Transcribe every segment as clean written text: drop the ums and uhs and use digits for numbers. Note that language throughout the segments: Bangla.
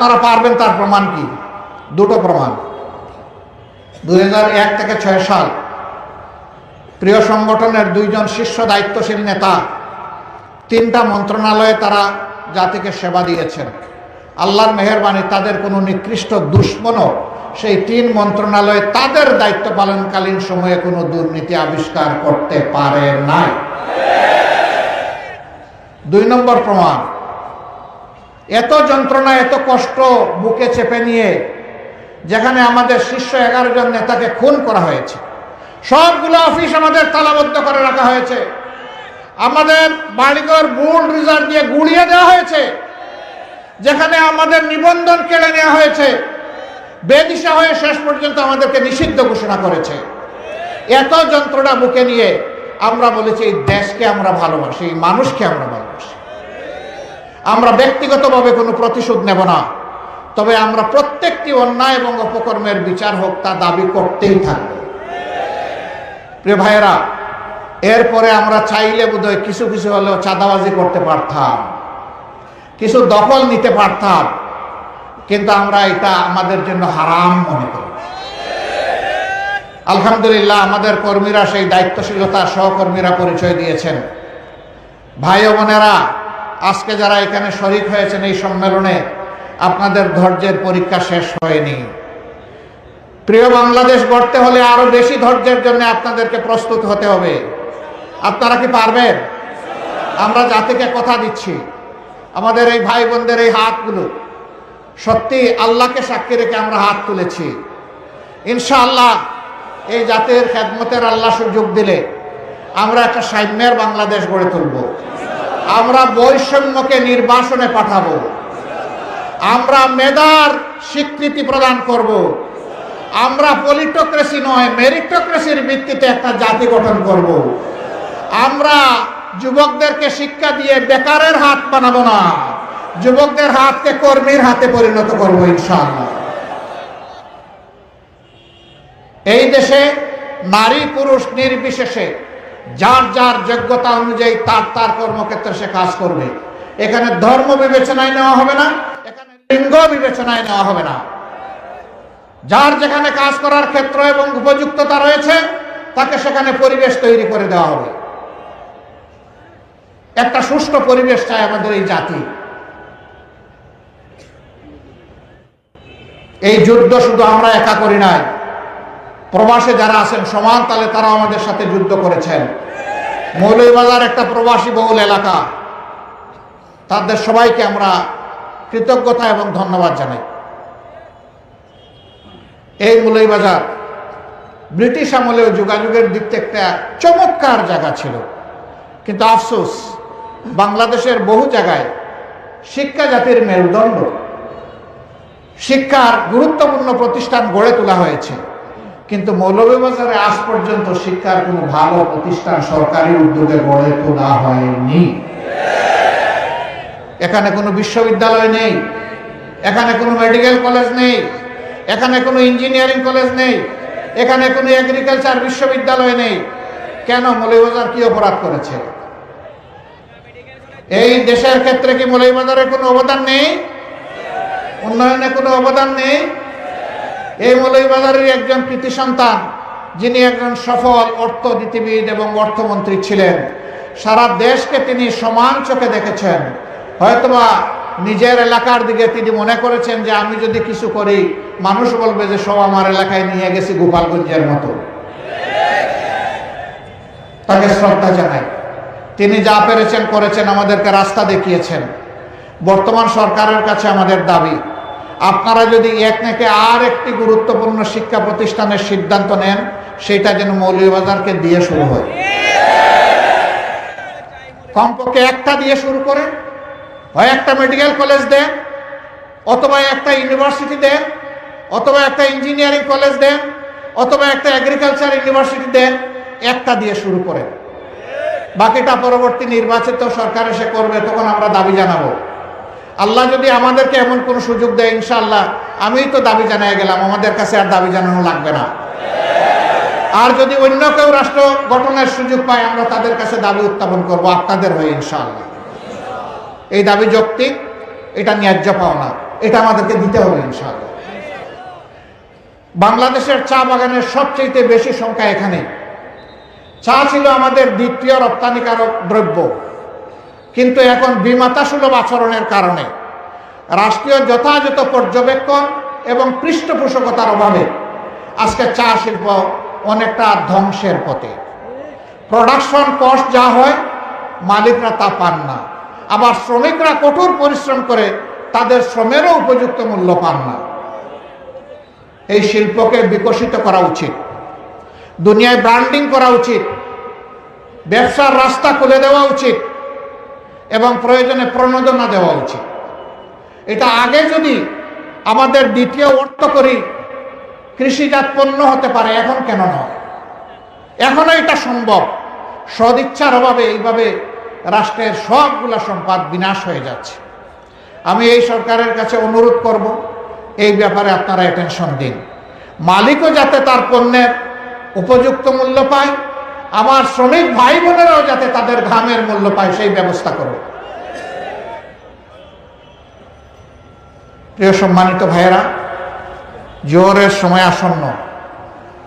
আপনারা পারবেন তার প্রমাণ কি? দুটো প্রমাণ। 2001 থেকে 6 সাল প্রিয় সংগঠনের 2 জন শীর্ষ দায়িত্বশীল নেতা 3টা মন্ত্রণালয়ে তারা জাতিকে সেবা দিয়েছেন। আল্লাহর মেহেরবানি তাদের কোনো নিকৃষ্ট দুশ্মনও সেই 3 মন্ত্রণালয়ে তাদের দায়িত্ব পালনকালীন সময়ে কোনো দুর্নীতি আবিষ্কার করতে পারে নাই। 2 নম্বর প্রমাণ, এত যন্ত্রণা এত কষ্ট বুকে চেপে নিয়ে যেখানে আমাদের শীর্ষ 11 জন নেতাকে খুন করা হয়েছে, সবগুলো অফিস আমাদের তালাবদ্ধ করে রাখা হয়েছে, আমাদের বাড়িঘর বুলডোজার দিয়ে গুড়িয়ে দেওয়া হয়েছে, যেখানে আমাদের নিবন্ধন কেড়ে নেওয়া হয়েছে, বেদিশা হয়ে শেষ পর্যন্ত আমাদেরকে নিষিদ্ধ ঘোষণা করেছে। এত যন্ত্রণা বুকে নিয়ে আমরা বলেছি এই দেশকে আমরা ভালোবাসি, এই মানুষকে আমরা ভালোবাসি। আমরা ব্যক্তিগতভাবে কোনো প্রতিশোধ নেব না, তবে আমরা প্রত্যেকটি অন্যায় এবং অপকর্মের বিচার হোক তা দাবি করতেই থাকব। প্রিয় ভাইয়েরা, এরপরে আমরা চাইলে বোধহয় কিছু কিছু হলেও চাঁদাবাজি করতে পারতাম, কিছু দখল নিতে পারতাম, কিন্তু আমরা এটা আমাদের জন্য হারাম মনে করি। আলহামদুলিল্লাহ, আমাদের কর্মীরা সেই দায়িত্বশীলতার সহকর্মীরা পরিচয় দিয়েছেন। ভাই ও বোনেরা, আজকে যারা এখানে শরীক হয়েছেন এই সম্মেলনে, আপনাদের ধৈর্যের পরীক্ষা শেষ হয়নি। প্রিয় বাংলাদেশ গড়তে হলে আরো বেশি ধৈর্যের জন্য আপনাদেরকে প্রস্তুত হতে হবে। আপনারা কি পারবেন? আমরা জাতিকে কথা দিচ্ছি, আমাদের এই ভাই বোনদের এই হাতগুলো সত্যি আল্লাহকে সাক্ষী রেখে আমরা হাত তুলেছি। ইনশাআল্লাহ এই জাতির খেদমতের আল্লাহ সুযোগ দিলে আমরা একটা সাম্যের বাংলাদেশ গড়ে তুলব। আমরা বৈষম্যকে নির্বাসনে পাঠাবো, আমরা মেধার স্বীকৃতি প্রদান করব, আমরা পলিটোক্রেসি নয় মেরিটোক্রেসির ভিত্তিতে একটা জাতি গঠন করব। আমরা যুবকদেরকে শিক্ষা দিয়ে বেকারের হাত বানাবো না, যুবকদের হাতকে কর্মীর হাতে পরিণত করব ইনশাআল্লাহ। এই দেশে নারী পুরুষ নির্বিশেষে যার যার যোগ্যতা অনুযায়ী তার তার কর্মক্ষেত্রে সে কাজ করবে। এখানে ধর্ম বিবেচনায় নেওয়া হবে না, এখানে লিঙ্গ বিবেচনায় নেওয়া হবে না। যার যেখানে কাজ করার ক্ষেত্র এবং উপযুক্ততা রয়েছে তাকে সেখানে পরিবেশ তৈরি করে দেওয়া হবে। একটা সুষ্ঠু পরিবেশ চাই আমাদের এই জাতি। এই যুদ্ধ শুধু আমরা একা করি নাই, প্রবাসে যারা আছেন সমান তালে তারাও আমাদের সাথে যুদ্ধ করেছেন। মৌলভীবাজার একটা প্রবাসী বহুল এলাকা, তাদের সবাইকে আমরা কৃতজ্ঞতা এবং ধন্যবাদ জানাই। এই মৌলভীবাজার ব্রিটিশ আমলেও যোগাযোগের দিক থেকে একটা চমৎকার জায়গা ছিল, কিন্তু আফসোস বাংলাদেশের বহু জায়গায় শিক্ষা জাতির মেরুদণ্ড, শিক্ষার গুরুত্বপূর্ণ প্রতিষ্ঠান গড়ে তোলা হয়েছে, কিন্তু মৌলভীবাজারে আজ পর্যন্ত শিক্ষার কোনো ভালো প্রতিষ্ঠান সরকারি উদ্যোগে গড়ে তোলা হয়নি। এখানে কোনো বিশ্ববিদ্যালয় নেই, এখানে কোনো মেডিকেল কলেজ নেই, এখানে কোনো ইঞ্জিনিয়ারিং কলেজ নেই, এখানে কোনো এগ্রিকালচার বিশ্ববিদ্যালয় নেই। কেন? মৌলভীবাজার কি অপরাধ করেছে? এই দেশের ক্ষেত্রে কি মৌলভীবাজারের কোনো অবদান নেই? উন্নয়নে কোনো অবদান নেই? এই মৌলভীবাজারের একজন কৃতি সন্তান, যিনি একজন সফল অর্থনীতিবিদ এবং অর্থমন্ত্রী ছিলেন, সারা দেশকে তিনি সমান চোখে দেখেছেন। হয়তোবা নিজের এলাকার দিকে তিনি মনে করেছেন যে আমি যদি কিছু করি মানুষ বলবে যে সব আমার এলাকায় নিয়ে গেছি গোপালগঞ্জের মতো। তাকে শ্রদ্ধা জানাই। তিনি যা পেরেছেন করেছেন, আমাদেরকে রাস্তা দেখিয়েছেন। বর্তমান সরকারের কাছে আমাদের দাবি, আপনারা যদি এক থেকে আর একটি গুরুত্বপূর্ণ শিক্ষা প্রতিষ্ঠানের সিদ্ধান্ত নেন, সেটা যেন মৌলভীবাজারকে দিয়ে শুরু হয়। কমপক্ষে একটা দিয়ে শুরু করেন, হয় একটা মেডিকেল কলেজ দেন, অথবা একটা ইউনিভার্সিটি দেন, অথবা একটা ইঞ্জিনিয়ারিং কলেজ দেন, অথবা একটা এগ্রিকালচার ইউনিভার্সিটি দেন। একটা দিয়ে শুরু করেন, বাকিটা পরবর্তী নির্বাচিত সরকার এসে করবে, তখন আমরা দাবি জানাবো। আল্লাহ যদি আমাদেরকে এমন কোন সুযোগ দেয়, ইনশাআল্লাহ আমিই তো দাবি জানিয়ে গেলাম, আমাদের কাছে আর দাবি জানানো লাগবে না। আর যদি অন্য কেউ রাষ্ট্র গঠনের সুযোগ পায়, আমরা তাদের কাছে দাবি উত্থাপন করব আপনাদের হয়ে ইনশাআল্লাহ। এই দাবি যৌক্তিক, এটা ন্যায্য পাওনা। এটা আমাদেরকে দিতে হবে ইনশাআল্লাহ। বাংলাদেশের চা বাগানের সবচেয়ে বেশি সংখ্যা এখানে। চা ছিল আমাদের দ্বিতীয় রপ্তানিকারক দ্রব্য, কিন্তু এখন বিমাতাসুলভ আচরণের কারণে, রাষ্ট্রীয় যথাযথ পর্যবেক্ষণ এবং পৃষ্ঠপোষকতার অভাবে আজকে চা শিল্প অনেকটা ধ্বংসের পথে। প্রোডাকশন কস্ট যা হয় মালিকরা তা পান না, আবার শ্রমিকরা কঠোর পরিশ্রম করে তাদের শ্রমেরও উপযুক্ত মূল্য পান না। এই শিল্পকে বিকশিত করা উচিত, দুনিয়ায় ব্র্যান্ডিং করা উচিত, ব্যবসার রাস্তা খুলে দেওয়া উচিত এবং প্রয়োজনে প্রণোদনা দেওয়া উচিত। এটা আগে যদি আমাদের দ্বিতীয় অর্থ করি কৃষিজাত পণ্য হতে পারে, এখন কেন নয়? এখনো এটা সম্ভব। সদিচ্ছার অভাবে এইভাবে রাষ্ট্রের সবগুলা সম্পদ বিনাশ হয়ে যাচ্ছে। আমি এই সরকারের কাছে অনুরোধ করব, এই ব্যাপারে আপনারা অ্যাটেনশন দিন। মালিকও যাতে তার পণ্যের উপযুক্ত মূল্য পায়, আমার শ্রমিক ভাই বোনেরাও যাতে তাদের ঘামের মূল্য পায়, সেই ব্যবস্থা করব। প্রিয় সম্মানিত ভাইয়েরা, জোহরের সময় আসন্ন,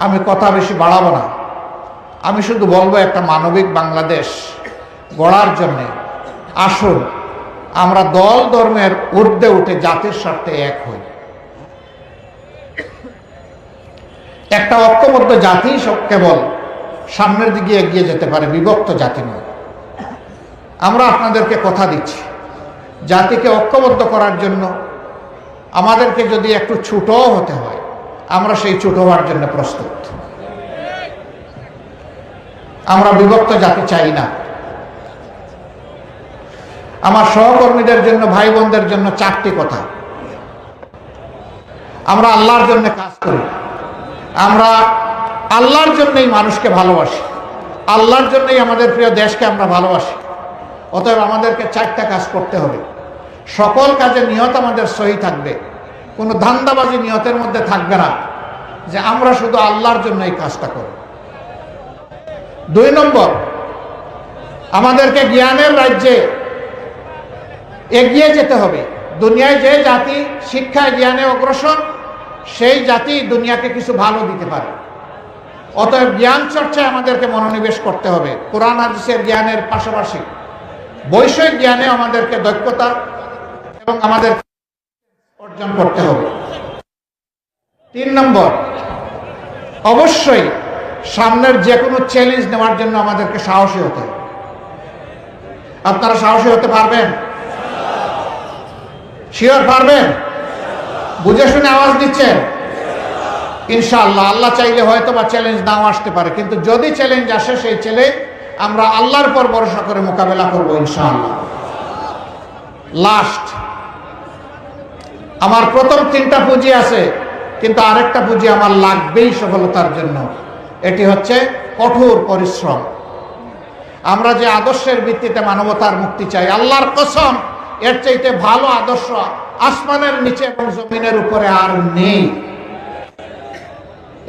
আমি কথা বেশি বাড়াবো না। আমি শুধু বলবো, একটা মানবিক বাংলাদেশ গড়ার জন্যে আসুন আমরা দল ধর্মের ঊর্ধ্বে উঠে জাতির স্বার্থে এক হই। একটা ঐক্যবদ্ধ জাতি কেবল সামনের দিকে এগিয়ে যেতে পারে, বিভক্ত জাতি নয়। আমরা আপনাদেরকে কথা দিচ্ছি, জাতিকে ঐক্যবদ্ধ করার জন্য আমাদেরকে যদি একটু ছোটও হতে হয়, আমরা সেই ছোট হওয়ার জন্য প্রস্তুত। আমরা বিভক্ত জাতি চাই না। আমার সহকর্মীদের জন্য, ভাই বোনদের জন্য চারটি কথা। আমরা আল্লাহর জন্য কাজ করি, আমরা আল্লাহর জন্যই মানুষকে ভালোবাসি, আল্লাহর জন্যই আমাদের প্রিয় দেশকে আমরা ভালোবাসি। অতএব আমাদেরকে চারটা কাজ করতে হবে। সকল কাজে নিয়ত আমাদের সহি থাকবে, কোনো ধান্দাবাজি নিয়তের মধ্যে থাকবে না যে আমরা শুধু আল্লাহর জন্য এই কাজটা করব। 2 নম্বর, আমাদেরকে জ্ঞানের রাজ্যে এগিয়ে যেতে হবে। দুনিয়ায় যে জাতি শিক্ষায় জ্ঞানে অগ্রসর, সেই জাতি দুনিয়াকে কিছু ভালো দিতে পারে। অতএব জ্ঞান চর্চায় আমাদেরকে মনোনিবেশ করতে হবে। কোরআন হাদিসের জ্ঞানের পাশাপাশি বৈষয়িক জ্ঞানে আমাদেরকে দক্ষতা এবং আমাদের অর্জন করতে হবে। 3 নম্বর, অবশ্যই সামনের যে কোনো চ্যালেঞ্জ নেওয়ার জন্য আমাদেরকে সাহসী হতে হবে। আপনারা সাহসী হতে পারবেন? শিওর পারবেন? বুঝে শুনে আওয়াজ দিচ্ছেন? ইনশাআল্লাহ। আল্লাহ চাইলে হয়তো বা চ্যালেঞ্জ নাও আসতে পারে, কিন্তু যদি চ্যালেঞ্জ আসে, সেই চ্যালেঞ্জ আমরা আল্লাহর উপর ভরসা করে মোকাবেলা করবো ইনশাআল্লাহ। লাস্ট, আমার প্রথম 3টা পুঁজি আছে, কিন্তু আরেকটা পুঁজি আমার লাগবেই সফলতার জন্য। এটি হচ্ছে কঠোর পরিশ্রম। আমরা যে আদর্শের ভিত্তিতে মানবতার মুক্তি চাই, আল্লাহর কসম এর চাইতে ভালো আদর্শ আসমানের নিচে এবং জমিনের উপরে আর নেই।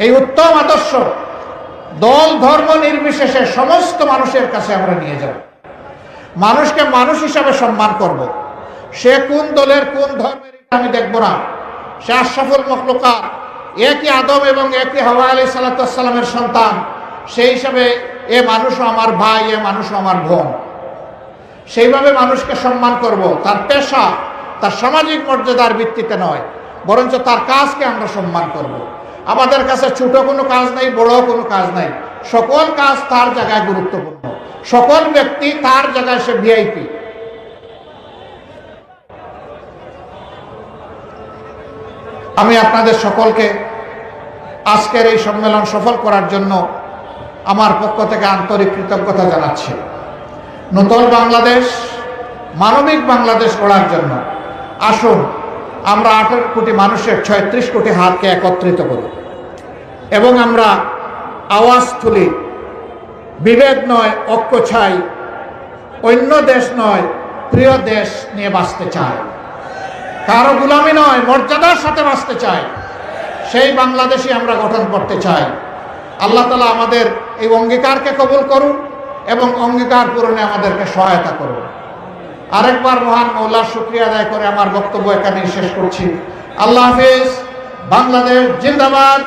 এই উত্তম আদর্শ দল ধর্ম নির্বিশেষে সমস্ত মানুষের কাছে আমরা নিয়ে যাব। মানুষকে মানুষ হিসাবে সম্মান করব। সে কোন দলের কোন ধর্মের আমি দেখব না। সে আশরাফুল মখলুকাত, একই আদম এবং একই হাওয়া আলাইহিস সালামের সন্তান। সেই হিসাবে এ মানুষও আমার ভাই, এ মানুষও আমার বোন। সেইভাবে মানুষকে সম্মান করব, তার পেশা, তার সামাজিক মর্যাদার ভিত্তিতে নয়, বরঞ্চ তার কাজকে আমরা সম্মান করব। আমাদের কাছে ছোট কোনো কাজ নাই, বড় কোনো কাজ নাই। সকল কাজ তার জায়গায় গুরুত্বপূর্ণ, সকল ব্যক্তি তার জায়গায় সে ভিআইপি। আমি আপনাদের সকলকে আজকের এই সম্মেলন সফল করার জন্য আমার পক্ষ থেকে আন্তরিক কৃতজ্ঞতা জানাচ্ছি। নতুন বাংলাদেশ, মানবিক বাংলাদেশ গড়ার জন্য আসুন আমরা 18 কোটি মানুষের 36 কোটি হাতকে একত্রিত করি এবং আমরা আওয়াজ তুলি। বিভেদ নয়, ঐক্য চাই। অন্য দেশ নয়, প্রিয় দেশ নিয়ে বাঁচতে চাই। কারো গোলামি নয়, মর্যাদার সাথে বাঁচতে চাই। সেই বাংলাদেশই আমরা গঠন করতে চাই। আল্লাহ তাআলা আমাদের এই অঙ্গীকারকে কবুল করুন এবং অঙ্গীকার পূরণে আমাদেরকে সহায়তা করুন। আরেকবার মহান মৌলার শুকরিয়া আদায় করে আমার বক্তব্য এখানেই শেষ করছি। আল্লাহ হাফেজ। বাংলাদেশ জিন্দাবাদ।